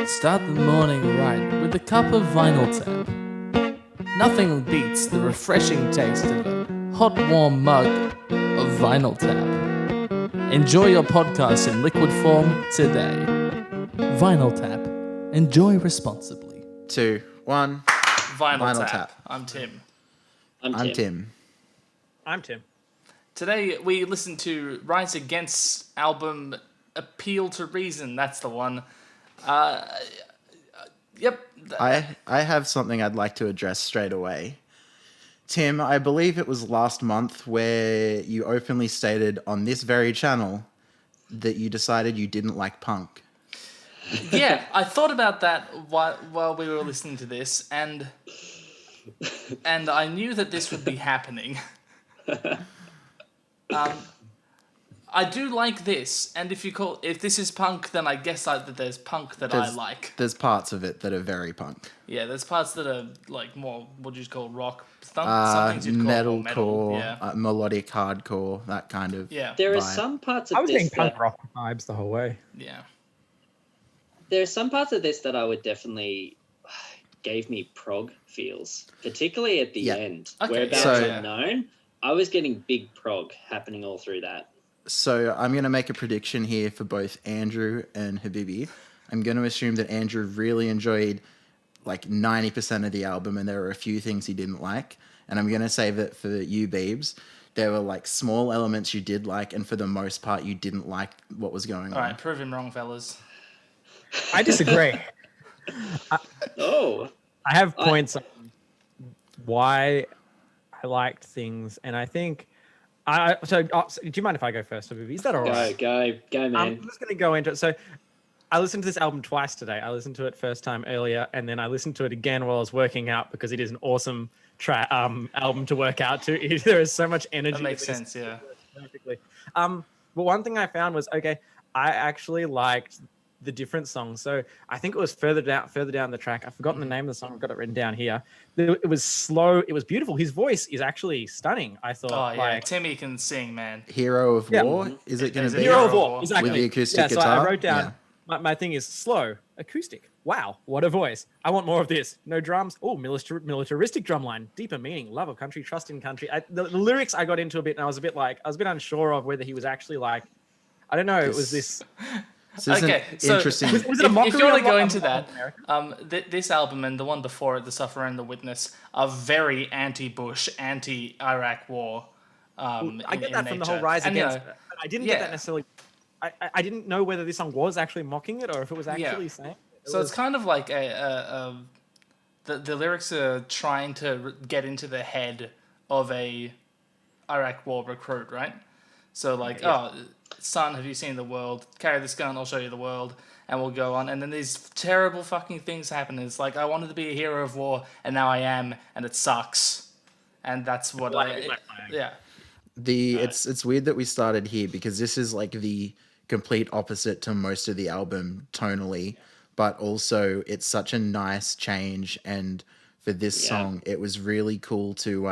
Start the morning right with a cup of Vinyl Tap. Nothing beats the refreshing taste of a hot, warm mug of Vinyl Tap. Enjoy your podcast in liquid form today. Vinyl Tap. Enjoy responsibly. 2, 1. Vinyl Tap. I'm Tim. I'm Tim. I'm Tim. Today we listen to Rise Against's album Appeal to Reason. That's the one. Yep. I have something I'd like to address straight away. Tim, I believe it was last month where you openly stated on this very channel that you decided you didn't like punk. Yeah, I thought about that while we were listening to this, and I knew that this would be happening. I do like this, and if this is punk, then I guess that there's punk that I like. There's parts of it that are very punk. Yeah, there's parts that are like more what you call rock. Some things you'd call more metal. Metalcore, melodic hardcore, that kind of. Yeah, There are vibe. some parts of I was this getting punk rock vibes the whole way. yeah. there are some parts of this that I would definitely gave me prog feels, particularly at the end. Okay, Whereabouts so- unknown. I was getting big prog happening all through that. So I'm going to make a prediction here for both Andrew and Habibi. I'm going to assume that Andrew really enjoyed like 90% of the album and there were a few things he didn't like. And I'm going to say that for you, Beebs, there were like small elements you did like, and for the most part, you didn't like what was going All on. right, prove him wrong, fellas. I disagree. Oh, I have points on why I liked things, and I think So, do you mind if I go first, Habibi? Is that all right? go, man. I'm just going to go into it. So, I listened to this album twice today. I listened to it first time earlier, and then I listened to it again while I was working out because it is an awesome album to work out to. There is so much energy. That makes sense, yeah. Perfectly. But one thing I found was, okay, I actually liked the different songs. So I think it was further down the track. I've forgotten the name of the song. I've got it written down here. It was slow. It was beautiful. His voice is actually stunning, I thought. Oh, yeah. Like, Timmy can sing, man. Hero of Yeah. War? Is it going Is to it be? Hero of War, exactly. With the acoustic So guitar? I wrote down, Yeah. my thing is slow, acoustic. Wow, what a voice. I want more of this. No drums. Oh, militaristic drumline. Deeper meaning. Love of country. Trust in country. The lyrics I got into a bit, and I was a bit unsure of whether he was actually like, I don't know. It was this. This Okay, so interesting. Was it a mockery if you want of to go what- into of that, this album and the one before it, The Sufferer and the Witness, are very anti-Bush, anti-Iraq war. I get that from the nature. whole Rise And, you Against. know, But I didn't yeah. get that necessarily. I didn't know whether this song was actually mocking it or if it was actually saying. So it's kind of like the lyrics are trying to get into the head of a Iraq war recruit, right? So like, oh, son, have you seen the world? Carry this gun, I'll show you the world, and we'll go on. And then these terrible fucking things happen. It's like, I wanted to be a hero of war, and now I am, and it sucks. And that's what yeah. It's weird that we started here because this is like the complete opposite to most of the album tonally, but also it's such a nice change. And for this song, it was really cool to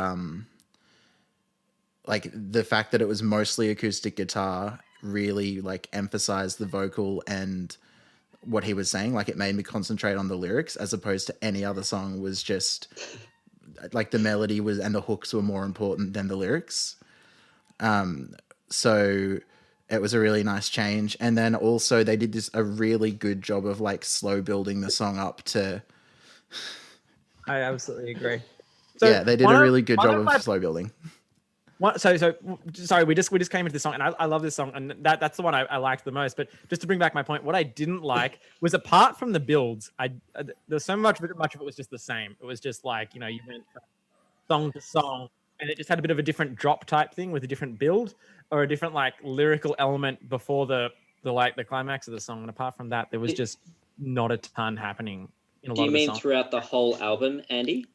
like the fact that it was mostly acoustic guitar really like emphasized the vocal and what he was saying. Like it made me concentrate on the lyrics as opposed to any other song was just like the melody was and the hooks were more important than the lyrics. So it was a really nice change. And then also they did a really good job of like slow building the song up to. I absolutely agree. Yeah, they did a really good job my- of slow building. So sorry, we just came into this song, and I love this song, and that's the one I liked the most. But just to bring back my point, what I didn't like was apart from the builds, there's so much of it was just the same. It was just like, you went from song to song, and it just had a bit of a different drop type thing with a different build or a different like lyrical element before the climax of the song. And apart from that, there was just not a ton happening in a lot Do you of the mean songs. throughout the whole album, Andy?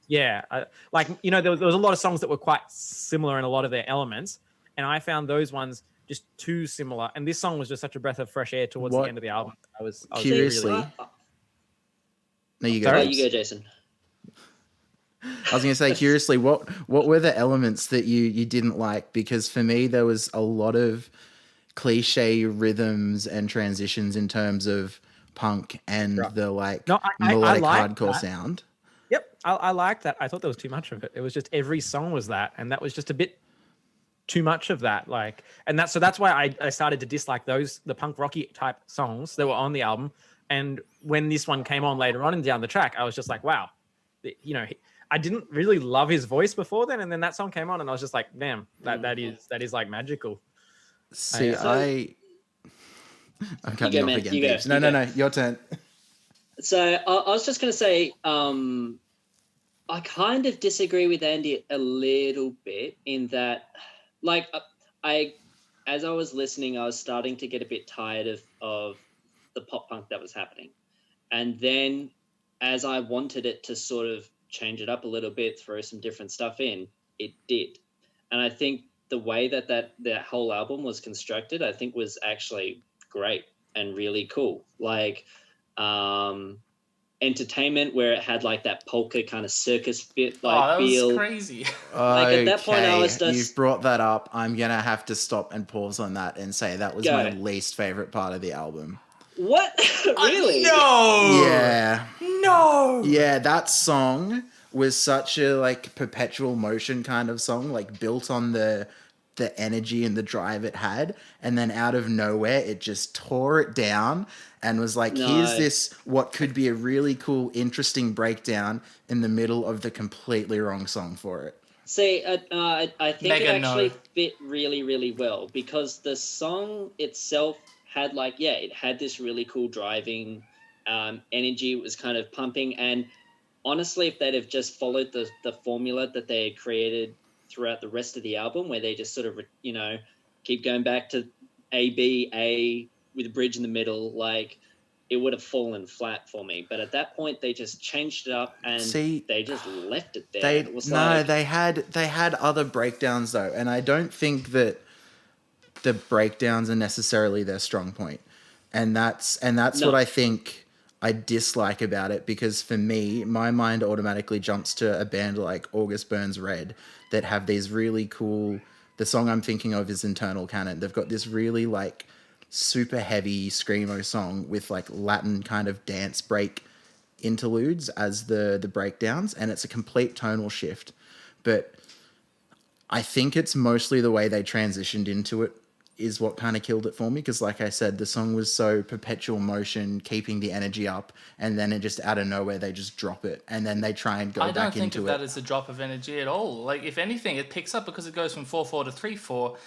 Yeah, there was a lot of songs that were quite similar in a lot of their elements, and I found those ones just too similar. And this song was just such a breath of fresh air towards the end of the album. I was Curiously, really... no, you go. Sorry? You go, Jason. I was going to say, curiously, what were the elements that you didn't like? Because for me, there was a lot of cliche rhythms and transitions in terms of punk and Right. the like No, I melodic like hardcore that. sound. Yep, I liked that. I thought there was too much of it. It was just every song was that, and that was just a bit too much of that. Like, and that's why I started to dislike the punk rocky type songs that were on the album. And when this one came on later on and down the track, I was just like, wow, you know, I didn't really love his voice before then, and then that song came on, and I was just like, damn, that is like magical. See, I'm cutting you off man. again, You go. Beeps. No, your turn. So I was just going to say, I kind of disagree with Andy a little bit in that, like, as I was listening, I was starting to get a bit tired of the pop punk that was happening. And then as I wanted it to sort of change it up a little bit, throw some different stuff in, it did. And I think the way that whole album was constructed, I think was actually great and really cool. Like, Entertainment, where it had like that polka kind of circus fit like that feel. was crazy. Like at that point I was just, you've brought that up. I'm gonna have to stop and pause on that and say that was my least favorite part of the album. What? Really? No. Yeah. No. Yeah, that song was such a like perpetual motion kind of song, like built on the energy and the drive it had, and then out of nowhere it just tore it down and was like, here's this what could be a really cool, interesting breakdown in the middle of the completely wrong song for it. See, I think Mega it actually no. fit really, really well because the song itself had like, it had this really cool driving energy. It was kind of pumping, and honestly, if they'd have just followed the formula that they had created throughout the rest of the album, where they just sort of, you know, keep going back to A, B, A with a bridge in the middle, like it would have fallen flat for me. But at that point, they just changed it up and they just left it there. They had other breakdowns though, and I don't think that the breakdowns are necessarily their strong point. And that's what I think I dislike about it, because for me, my mind automatically jumps to a band like August Burns Red that have these really cool, the song I'm thinking of is Internal Canon. They've got this really like super heavy screamo song with like Latin kind of dance break interludes as the breakdowns, and it's a complete tonal shift. But I think it's mostly the way they transitioned into it is what kind of killed it for me, because like I said, the song was so perpetual motion, keeping the energy up, and then it just out of nowhere they just drop it, and then they try and go back into it. I don't think of that as a drop of energy at all. Like, if anything, it picks up because it goes from 4/4 to 3/4,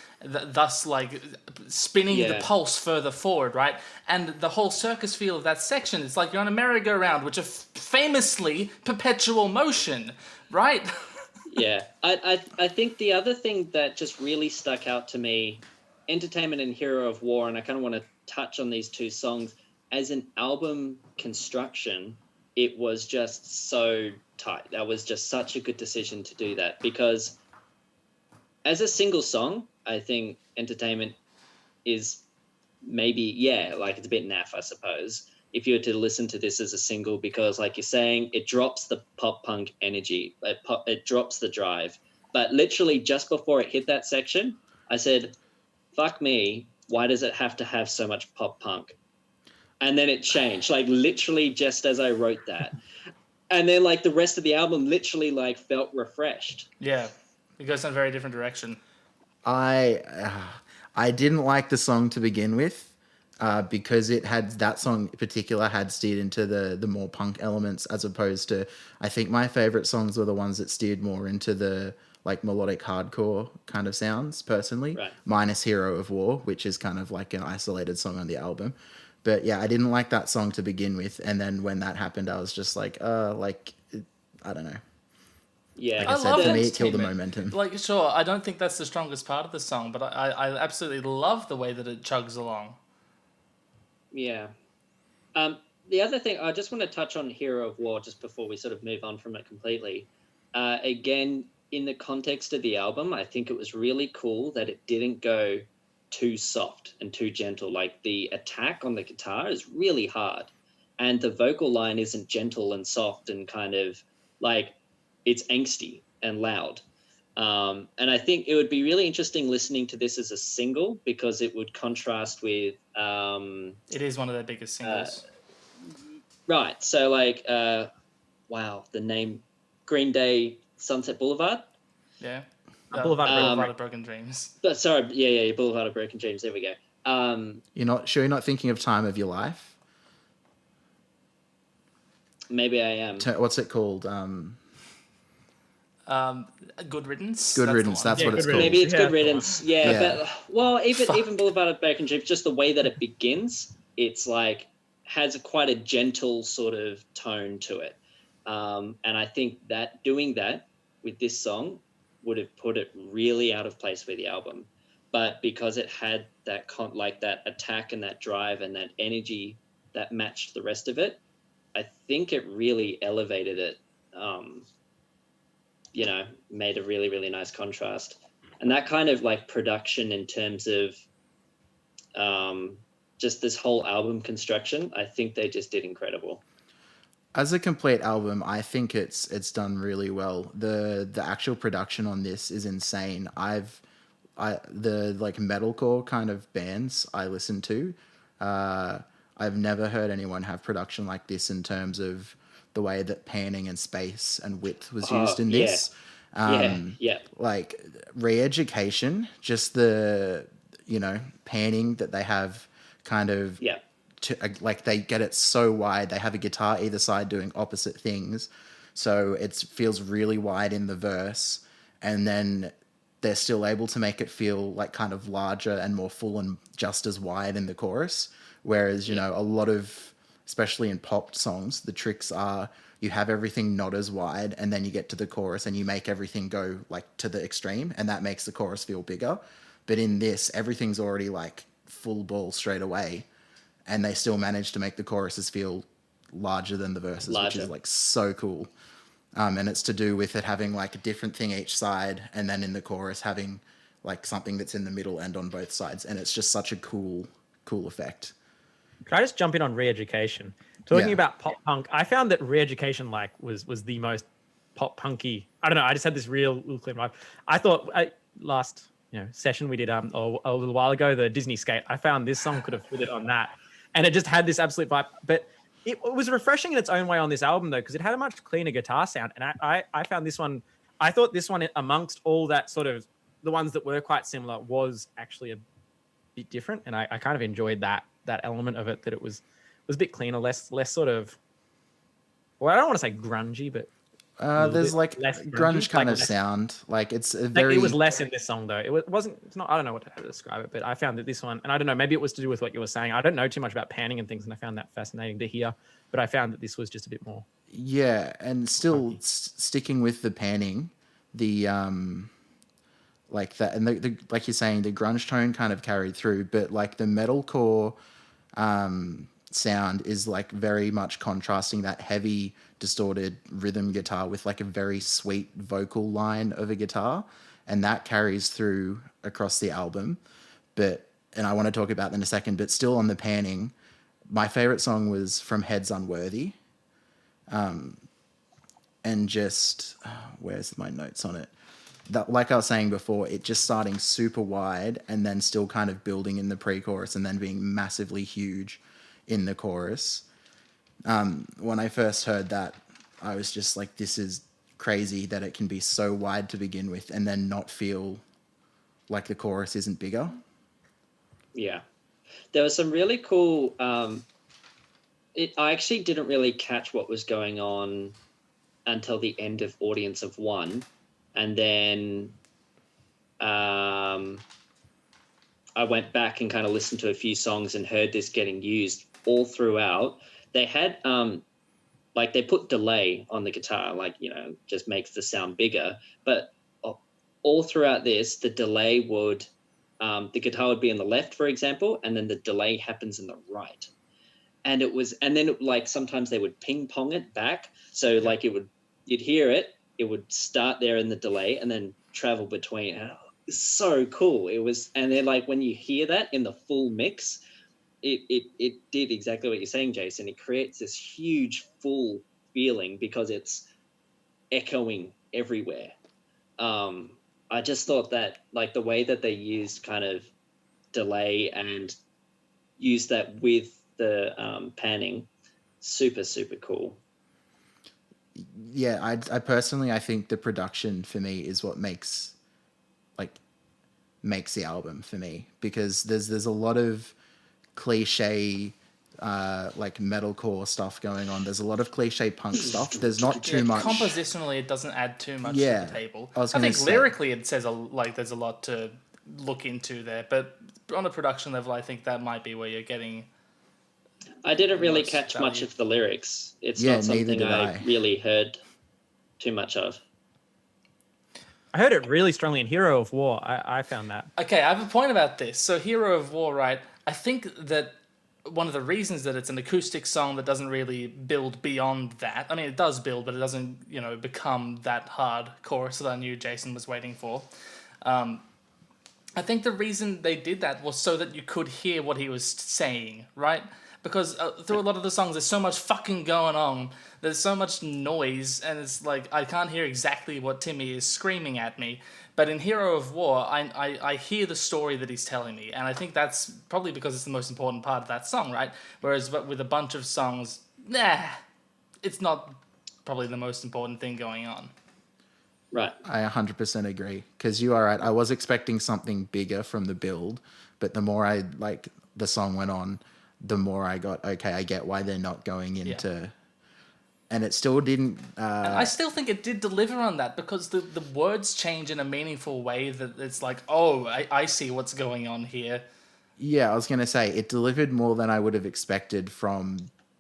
thus like spinning the pulse further forward, right? And the whole circus feel of that section, it's like you're on a merry-go-round, which is famously perpetual motion, right? Yeah, I think the other thing that just really stuck out to me, Entertainment and Hero of War, and I kind of want to touch on these two songs, as an album construction, it was just so tight. That was just such a good decision to do that, because as a single song, I think Entertainment is maybe, like it's a bit naff, I suppose, if you were to listen to this as a single, because like you're saying, it drops the pop punk energy, it drops the drive. But literally just before it hit that section, I said, fuck me, why does it have to have so much pop punk? And then it changed, like literally just as I wrote that. And then like the rest of the album literally like felt refreshed. Yeah, it goes in a very different direction. I didn't like the song to begin with, because it had, that song in particular had steered into the more punk elements, as opposed to, I think my favorite songs were the ones that steered more into the like melodic hardcore kind of sounds personally, right. Minus Hero of War, which is kind of like an isolated song on the album. But yeah, I didn't like that song to begin with, and then when that happened, I was just like, I don't know. Yeah, like I said, for me, it killed the momentum. Like, sure, I don't think that's the strongest part of the song, but I absolutely love the way that it chugs along. Yeah. The other thing, I just want to touch on Hero of War just before we sort of move on from it completely. Again, in the context of the album, I think it was really cool that it didn't go too soft and too gentle. Like the attack on the guitar is really hard, and the vocal line isn't gentle and soft and kind of like, it's angsty and loud. And I think it would be really interesting listening to this as a single, because it would contrast with... it is one of their biggest singles. Right. So like, wow, the name Green Day, Sunset Boulevard. Yeah. Boulevard of Boulevard Broken of Broken Dreams. But sorry, yeah, Boulevard of Broken Dreams. There we go. You're not thinking of Time of Your Life? Maybe I am. What's it called? Good Riddance. Good Riddance. That's Yeah, what it's Good called. Maybe it's Yeah, Good that's the one. Riddance. Yeah, Yeah. but well, even Fuck. Boulevard of Broken Dreams, just the way that it begins, it's like has quite a gentle sort of tone to it, and I think that doing that with this song would have put it really out of place with the album, but because it had that that attack and that drive and that energy that matched the rest of it, I think it really elevated it. Made a really, really nice contrast. And that kind of like production in terms of just this whole album construction, I think they just did incredible. As a complete album, I think it's done really well. The actual production on this is insane. The like metalcore kind of bands I listen to, I've never heard anyone have production like this in terms of the way that panning and space and width was used in this. Yeah. Like Re-Education, just the panning that they have kind of like they get it so wide. They have a guitar either side doing opposite things, so it feels really wide in the verse, and then they're still able to make it feel like kind of larger and more full and just as wide in the chorus. Whereas a lot of, especially in pop songs, the tricks are you have everything not as wide, and then you get to the chorus and you make everything go like to the extreme, and that makes the chorus feel bigger. But in this, everything's already like full ball straight away, and they still manage to make the choruses feel larger than the verses, which is like so cool. And it's to do with it having like a different thing each side, and then in the chorus having like something that's in the middle and on both sides, and it's just such a cool effect. Can I just jump in on Re-Education? Talking about pop punk, I found that Re-Education was the most pop punky. I don't know. I just had this real clear vibe. I thought last session we did a little while ago, the Disney Skate. I found this song could have fitted on that, and it just had this absolute vibe. But it was refreshing in its own way on this album though, because it had a much cleaner guitar sound, and I found this one. I thought this one, amongst all that sort of the ones that were quite similar, was actually a bit different, and I kind of enjoyed that element of it, that it was a bit cleaner, less sort of, well, I don't want to say grungy, but there's like grunge kind of sound. Like it's a very. Like it was less in this song though. It wasn't. It's not. I don't know how to describe it, but I found that this one, and I don't know, maybe it was to do with what you were saying. I don't know too much about panning and things, and I found that fascinating to hear. But I found that this was just a bit more. Yeah, and still sticking with the panning, the like that, and the like you're saying, the grunge tone kind of carried through, but like the metalcore sound is like very much contrasting that heavy distorted rhythm guitar with like a very sweet vocal line of a guitar, and that carries through across the album. And I want to talk about that in a second, but still on the panning, my favorite song was from Head's Unworthy, and just where's my notes on it, that, like I was saying before, it just starting super wide and then still kind of building in the pre-chorus and then being massively huge in the chorus. When I first heard that, I was just like, this is crazy that it can be so wide to begin with and then not feel like the chorus isn't bigger. Yeah. There was some really cool... I actually didn't really catch what was going on until the end of Audience of One. And then I went back and kind of listened to a few songs and heard this getting used all throughout. They had they put delay on the guitar, just makes the sound bigger. But all throughout this, the delay would, the guitar would be on the left, for example, and then the delay happens in the right. And then sometimes they would ping pong it back. So you'd hear it. It would start there in the delay and then travel between. It's so cool. It was, and then when you hear that in the full mix, it did exactly what you're saying, Jason. It creates this huge full feeling because it's echoing everywhere. I just thought that the way that they used kind of delay and used that with the panning super, super cool. Yeah, I personally, I think the production for me is what makes the album for me, because there's a lot of cliche like metalcore stuff going on. There's a lot of cliche punk stuff. There's not too much. Compositionally, it doesn't add too much Yeah, to the table. I was I gonna think say. lyrically, it says there's a lot to look into there, but on a production level, I think that might be where you're getting. I didn't really most catch much value. of the lyrics. It's Yeah, not neither something did I I. really heard too much of. I heard it really strongly in Hero of War. I found that. Okay, I have a point about this. So, Hero of War, right? I think that one of the reasons that it's an acoustic song that doesn't really build beyond that. I mean, it does build, but it doesn't, become that hard chorus that I knew Jason was waiting for. I think the reason they did that was so that you could hear what he was saying, right? Because through a lot of the songs, there's so much fucking going on. There's so much noise, and it's like I can't hear exactly what Timmy is screaming at me. But in Hero of War, I hear the story that he's telling me, and I think that's probably because it's the most important part of that song, right? Whereas with a bunch of songs, it's not probably the most important thing going on. Right. I 100% agree, because you are right. I was expecting something bigger from the build, but the more the song went on, the more I got, okay, I get why they're not going into... Yeah. And it still didn't... And I still think it did deliver on that, because the words change in a meaningful way that it's like, oh, I see what's going on here. Yeah, I was going to say, it delivered more than I would have expected from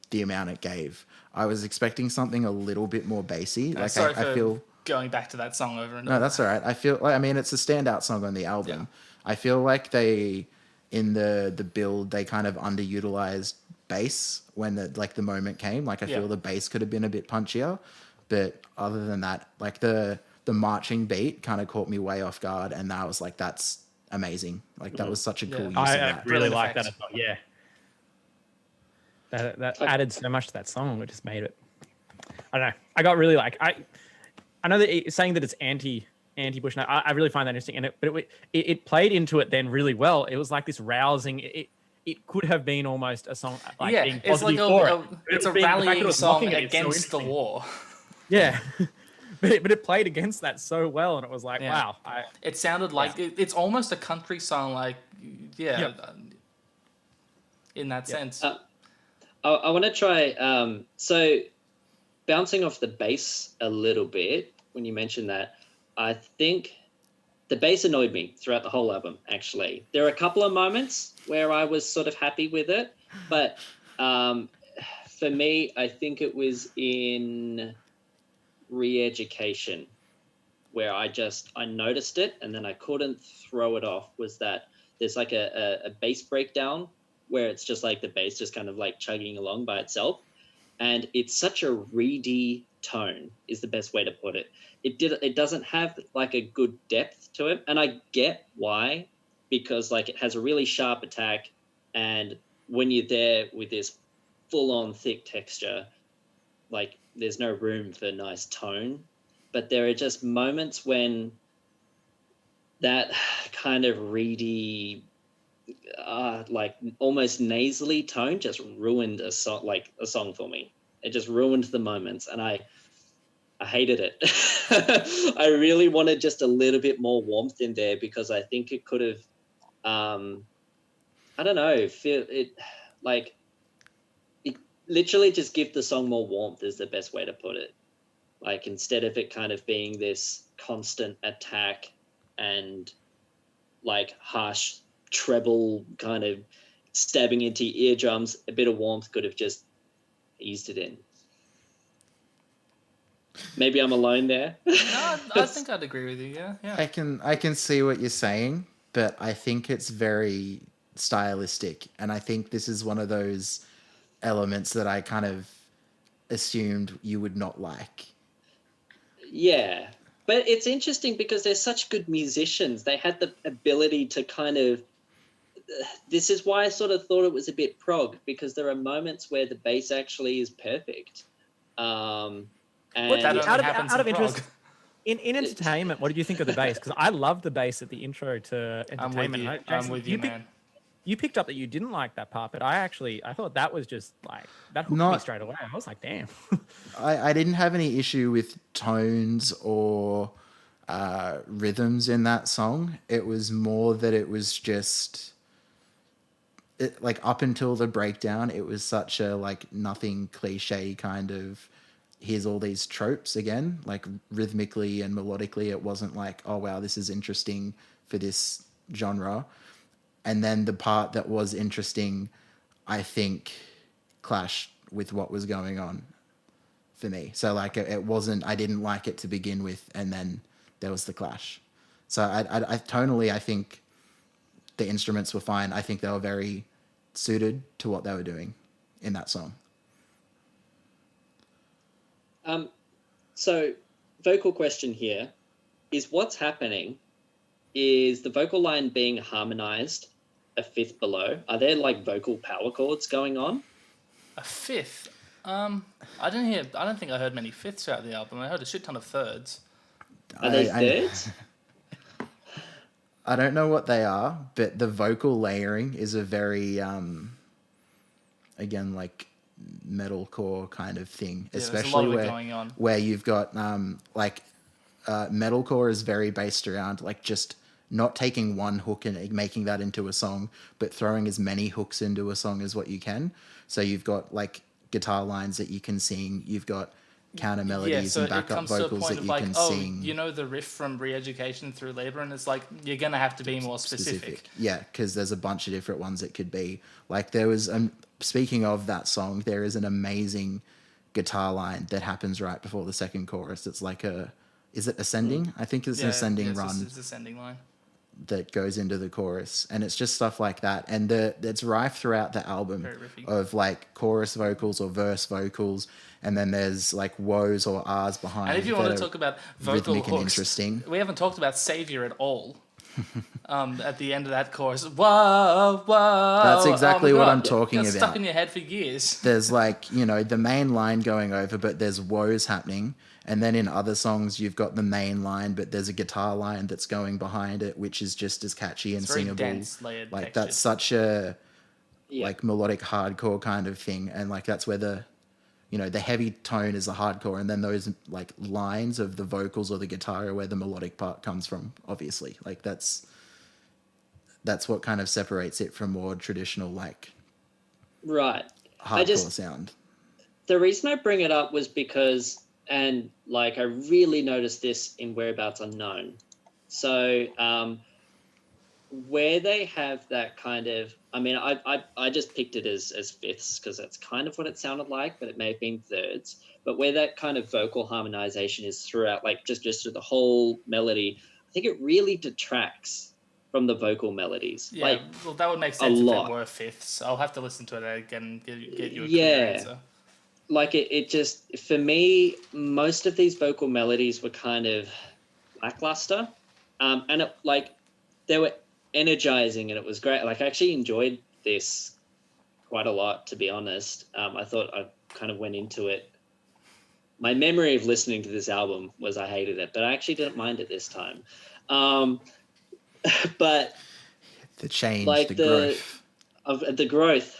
the amount it gave. I was expecting something a little bit more bassy. Like, Sorry I for feel... going back to that song over and over. No, that's all right. I feel like, I mean, it's a standout song on the album. Yeah. I feel like they, in the build, they kind of underutilized bass when the moment came. Like, I feel the bass could have been a bit punchier, but other than that, like the marching beat kind of caught me way off guard, and I was like, that's amazing. Like, that was such a cool use of I that. really Brilliant like that effects. as well. Yeah. That added so much to that song. It just made it. I don't know. I got really I know that it's saying that it's anti-Bush. Now, I really find that interesting, but it played into it then really well. It was like this rousing. It could have been almost a song being it's like it's a rallying song against the war. Yeah, but it played against that so well, and it was like, wow. It sounded like it's almost a country song, like in that sense. I want to try. So bouncing off the bass a little bit, when you mentioned that, I think the bass annoyed me throughout the whole album, actually. There are a couple of moments where I was sort of happy with it, but for me, I think it was in Re-Education where I noticed it and then I couldn't throw it off, was that there's like a bass breakdown where it's just like the bass just kind of like chugging along by itself. And it's such a reedy tone is the best way to put it. It doesn't have like a good depth to it. And I get why, because like it has a really sharp attack. And when you're there with this full on thick texture, like there's no room for nice tone. But there are just moments when that kind of reedy, like almost nasally tone just ruined a song for me. It just ruined the moments, and I hated it. I really wanted just a little bit more warmth in there, because I think it could have, I don't know, feel it like it literally just give the song more warmth is the best way to put it. Like instead of it kind of being this constant attack and like harsh treble kind of stabbing into your eardrums, a bit of warmth could have just eased it in. Maybe I'm alone there. No, I think I'd agree with you. Yeah. I can see what you're saying, but I think it's very stylistic, and I think this is one of those elements that I kind of assumed you would not like. Yeah, but it's interesting because they're such good musicians. They had the ability to kind of. This is why I sort of thought it was a bit prog, because there are moments where the bass actually is perfect. And out of interest, in entertainment, what did you think of the bass? Because I love the bass at the intro to Entertainment. I'm with you, man. you picked up that you didn't like that part, but I thought that was just like that hooked me straight away. I was like, damn. I didn't have any issue with tones or rhythms in that song. It was more that it was just like up until the breakdown, it was such a like nothing cliche kind of here's all these tropes again, like rhythmically and melodically. It wasn't like, oh wow, this is interesting for this genre. And then the part that was interesting, I think, clashed with what was going on for me. So like it wasn't, I didn't like it to begin with, and then there was the clash. So I tonally, I think the instruments were fine. I think they were very suited to what they were doing in that song. So vocal question here is what's happening is the vocal line being harmonized a fifth below. Are there like vocal power chords going on? A fifth? I don't think I heard many fifths throughout the album. I heard a shit ton of thirds. Are they thirds? I don't know what they are, but the vocal layering is a very, again, like metalcore kind of thing, Yeah, especially where you've got metalcore is very based around like just not taking one hook and making that into a song, but throwing as many hooks into a song as what you can. So you've got like guitar lines that you can sing, you've got counter melodies and backup vocals that you can sing. You know the riff from Re-Education Through Labor, and it's like you're gonna have to be more specific. Yeah, because there's a bunch of different ones it could be. Like there was, speaking of that song, there is an amazing guitar line that happens right before the second chorus. It's like is it ascending? I think it's an ascending run. It's ascending line that goes into the chorus, and it's just stuff like that, and it's rife throughout the album of like chorus vocals or verse vocals, and then there's like woes or R's behind. And if you want to talk about vocal hooks, interesting, we haven't talked about Savior at all. At the end of that chorus, whoa, whoa. That's exactly what I'm talking about. Stuck in your head for years. There's like, the main line going over, but there's woes happening. And then in other songs, you've got the main line, but there's a guitar line that's going behind it, which is just as catchy and singable. Dense, layered like textured. That's such a like melodic hardcore kind of thing, and like that's where the heavy tone is the hardcore, and then those like lines of the vocals or the guitar are where the melodic part comes from. Obviously, like that's what kind of separates it from more traditional like hardcore sound. The reason I bring it up was because. And like I really noticed this in Whereabouts Unknown. So where they have that kind of, I mean, I just picked it as fifths because that's kind of what it sounded like, but it may have been thirds. But where that kind of vocal harmonization is throughout, like just through the whole melody, I think it really detracts from the vocal melodies. Yeah, like, well, that would make sense if it were fifths. I'll have to listen to it again and get you a clear answer. Like it just, for me, most of these vocal melodies were kind of lackluster. And it, like, they were energizing and it was great. Like I actually enjoyed this quite a lot, to be honest. I thought I kind of went into it. My memory of listening to this album was I hated it, but I actually didn't mind it this time. But the change, like the growth. The growth.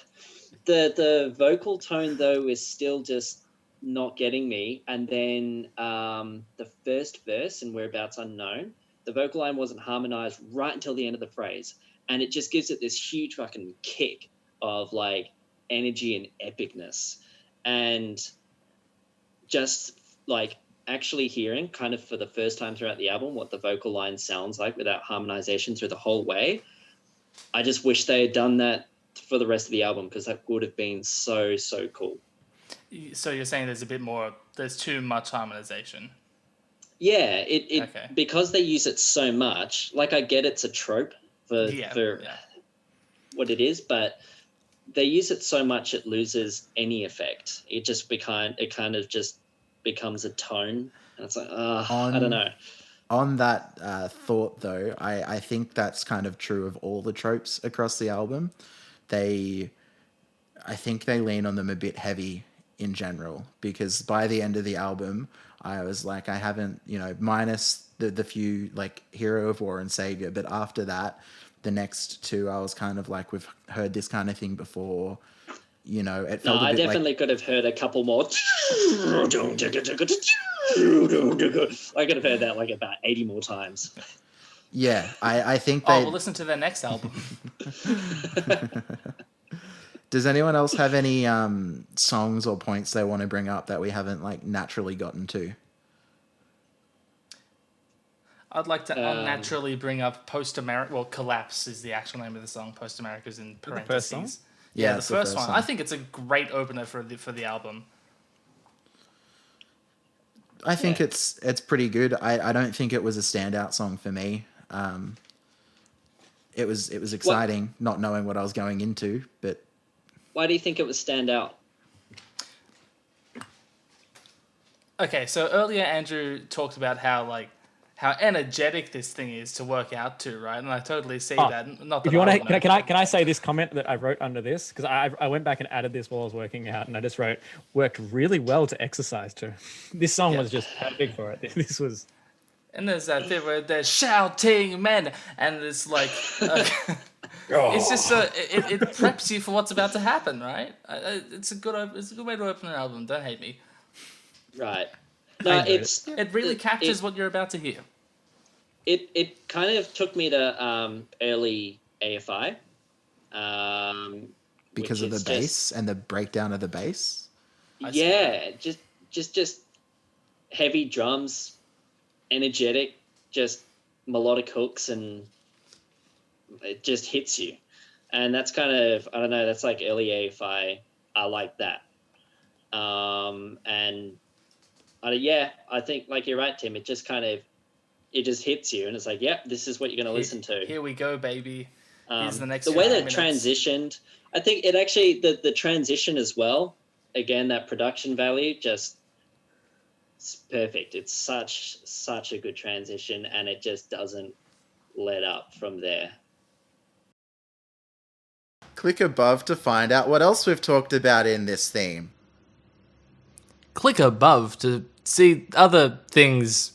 The vocal tone, though, is still just not getting me. And then the first verse in Whereabouts Unknown, the vocal line wasn't harmonized right until the end of the phrase. And it just gives it this huge fucking kick of, like, energy and epicness. And just, like, actually hearing kind of for the first time throughout the album what the vocal line sounds like without harmonization through the whole way, I just wish they had done that for the rest of the album, because that would have been so cool. So you're saying there's too much harmonization? Yeah, because they use it so much. Like I get it's a trope for what it is, but they use it so much it loses any effect. It just kind of just becomes a tone, and it's like I don't know. On that thought, though, I think that's kind of true of all the tropes across the album. I think they lean on them a bit heavy in general, because by the end of the album, I was like, I haven't, minus the few like Hero of War and Savior, but after that, the next two, I was kind of like, we've heard this kind of thing before. You know, it No, felt a I bit definitely could have heard a couple more. I could have heard that like about 80 more times. Yeah, I think Oh, they... we'll listen to their next album. Does anyone else have any songs or points they want to bring up that we haven't like naturally gotten to? I'd like to unnaturally bring up Post-Amerika. Well, Collapse is the actual name of the song. Post-Amerika is in parentheses. first song? Yeah, the it's first one. song. I think it's a great opener for the album. I think it's pretty good. I don't think it was a standout song for me. It was exciting, not knowing what I was going into, but... Why do you think it would stand out? Okay, so earlier Andrew talked about how energetic this thing is to work out to, right? And I totally see that. Not that If you want to, can I say this comment that I wrote under this? Because I went back and added this while I was working out, and I just wrote, worked really well to exercise to. This song was just perfect for it. This was... And there's that bit where they're shouting, men, and it's like, it's just it preps you for what's about to happen, right? It's a good way to open an album. Don't hate me. Right. No, It really captures what you're about to hear. It kind of took me to early AFI. Because of the bass and the breakdown of the bass? Yeah, just heavy drums, energetic, just melodic hooks, and it just hits you. And that's kind of, I don't know, that's like early AFI. I like that. And I think like you're right, Tim. It just kind of, it just hits you, and it's like, yep, this is what you're going to listen to. Here we go, baby. Here's the next. The way that minutes. transitioned, I think it actually the transition as well. Again, that production value just, it's perfect. It's such a good transition, and it just doesn't let up from there. Click above to find out what else we've talked about in this theme. Click above to see other things